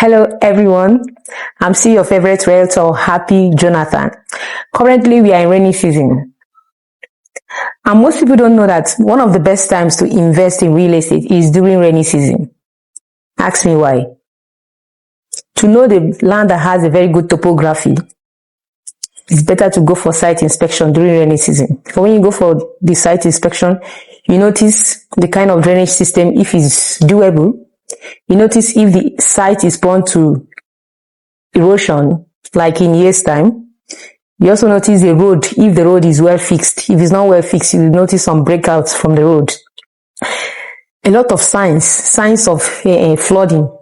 Hello everyone, I'm still your favorite realtor, Happy Jonathan. Currently we are in rainy season and most people don't know that one of the best times to invest in real estate is during rainy season. Ask me why. To know the land that has a very good topography, it's better to go for site inspection during rainy season. But when you go for the site inspection, you notice the kind of drainage system, if it's doable. You notice if the site is prone to erosion, like in years' time. You also notice the road, if the road is well fixed. If it's not well fixed, you notice some breakouts from the road. A lot of signs of flooding.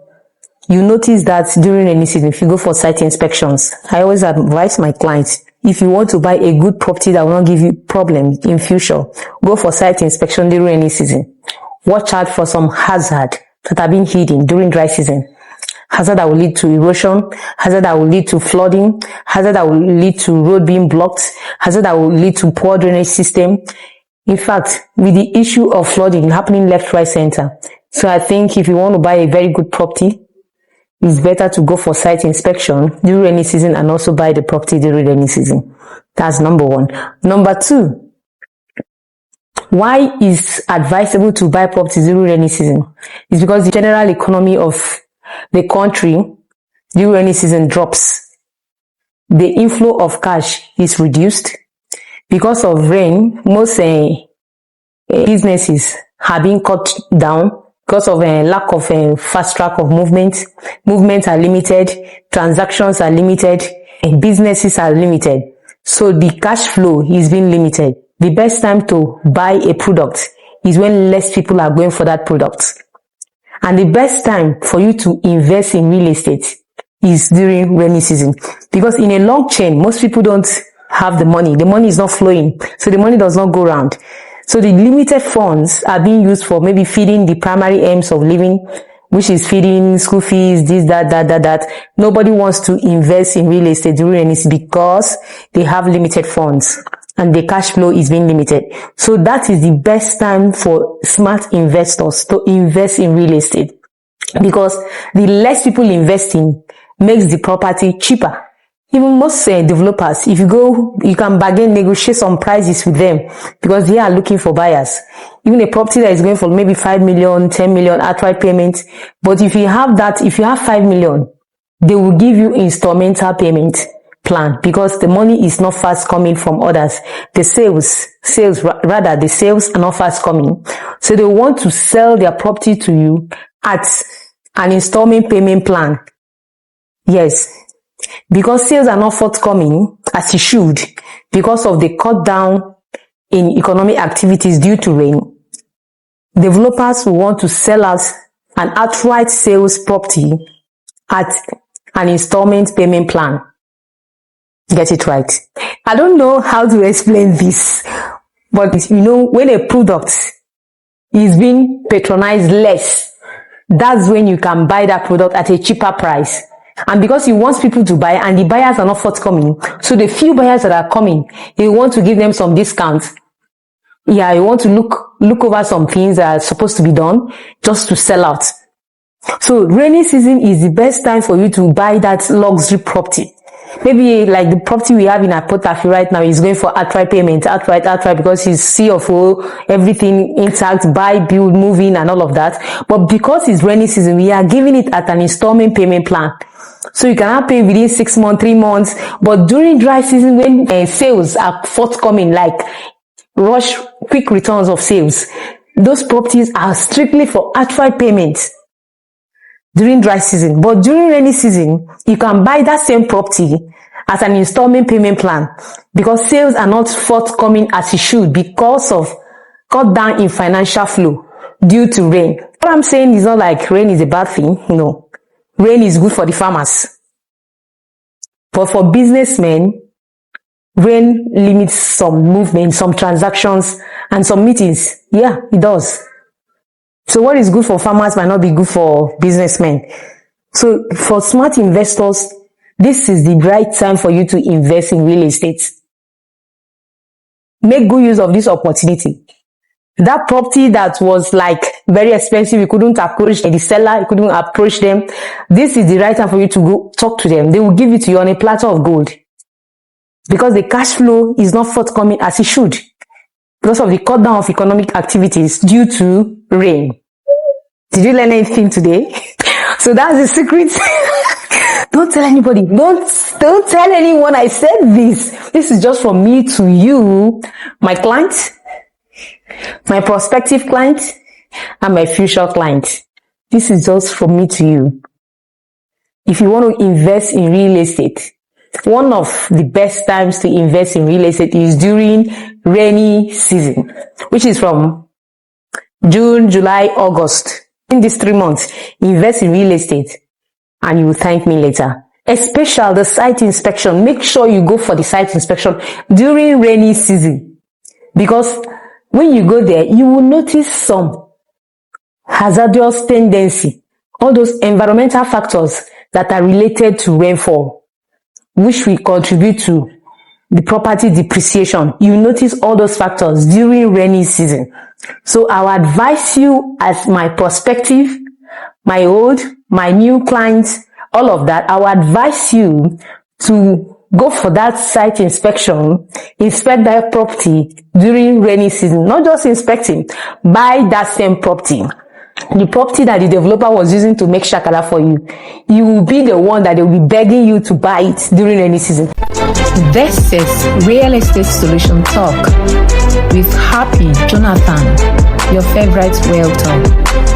You notice that during rainy season, if you go for site inspections. I always advise my clients, if you want to buy a good property that will not give you problems in future, go for site inspection during rainy season. Watch out for some hazard that are being hidden during dry season. Hazard that will lead to erosion, hazard that will lead to flooding, hazard that will lead to road being blocked, hazard that will lead to poor drainage system. In fact, with the issue of flooding happening left, right, center. So I think if you want to buy a very good property, it's better to go for site inspection during rainy season and also buy the property during rainy season. That's number one. Number two, why is advisable to buy properties during rainy season? It's because the general economy of the country during rainy season drops. The inflow of cash is reduced. Because of rain, most businesses have been cut down because of lack of fast track of movement. Movements are limited, transactions are limited, and businesses are limited. So the cash flow is being limited. The best time to buy a product is when less people are going for that product. And the best time for you to invest in real estate is during rainy season. Because in a long chain, most people don't have the money. The money is not flowing. So the money does not go around. So the limited funds are being used for maybe feeding the primary aims of living, which is feeding school fees, this, that. Nobody wants to invest in real estate during rainy season because they have limited funds and the cash flow is being limited. So that is the best time for smart investors to invest in real estate, because the less people investing makes the property cheaper. Even most developers, if you go, you can bargain, negotiate some prices with them because they are looking for buyers. Even a property that is going for maybe 5 million, 10 million outright payment. But if you have 5 million, they will give you installmental payment plan because the money is not fast coming from others. The sales are not fast coming. So they want to sell their property to you at an installment payment plan. Yes. Because sales are not forthcoming as it should because of the cut down in economic activities due to rain, developers will want to sell out an outright sales property at an installment payment plan. Get it right. I don't know how to explain this, but when a product is being patronized less, that's when you can buy that product at a cheaper price. And because you want people to buy and the buyers are not forthcoming, so the few buyers that are coming, you want to give them some discounts. Yeah, you want to look over some things that are supposed to be done just to sell out. So rainy season is the best time for you to buy that luxury property. Maybe like the property we have in Apotafi right now is going for outright payment, outright, because it's CFO, everything intact, buy, build, move in and all of that. But because it's rainy season, we are giving it at an installment payment plan. So you cannot pay within 6 months, 3 months. But during dry season, when sales are forthcoming, like rush, quick returns of sales, those properties are strictly for outright payments during dry season. But during rainy season, you can buy that same property as an installment payment plan because sales are not forthcoming as it should because of cut down in financial flow due to rain. What I'm saying is not like rain is a bad thing. No. Rain is good for the farmers. But for businessmen, rain limits some movement, some transactions, and some meetings. Yeah, it does. So what is good for farmers might not be good for businessmen. So for smart investors, this is the right time for you to invest in real estate. Make good use of this opportunity. That property that was like very expensive, you couldn't approach the seller, you couldn't approach them. This is the right time for you to go talk to them. They will give it to you on a platter of gold. Because the cash flow is not forthcoming as it should. Because of the cut down of economic activities due to rain. Did you learn anything today? So that's the secret. Don't tell anybody. Don't tell anyone I said this. This is just from me to you, my clients, my prospective clients, and my future clients. This is just from me to you. If you want to invest in real estate, one of the best times to invest in real estate is during rainy season, which is from June, July, August. In these 3 months, invest in real estate and you will thank me later. Especially the site inspection. Make sure you go for the site inspection during rainy season. Because when you go there, you will notice some hazardous tendency. All those environmental factors that are related to rainfall, which will contribute to the property depreciation. You notice all those factors during rainy season. So I will advise you as my prospective, my old, my new clients, all of that. I will advise you to go for that site inspection, inspect that property during rainy season. Not just inspecting, buy that same property. The property that the developer was using to make shakara for you, you will be the one that they will be begging you to buy it during rainy season. This is Real Estate Solution Talk with Happy Jonathan, your favorite realtor.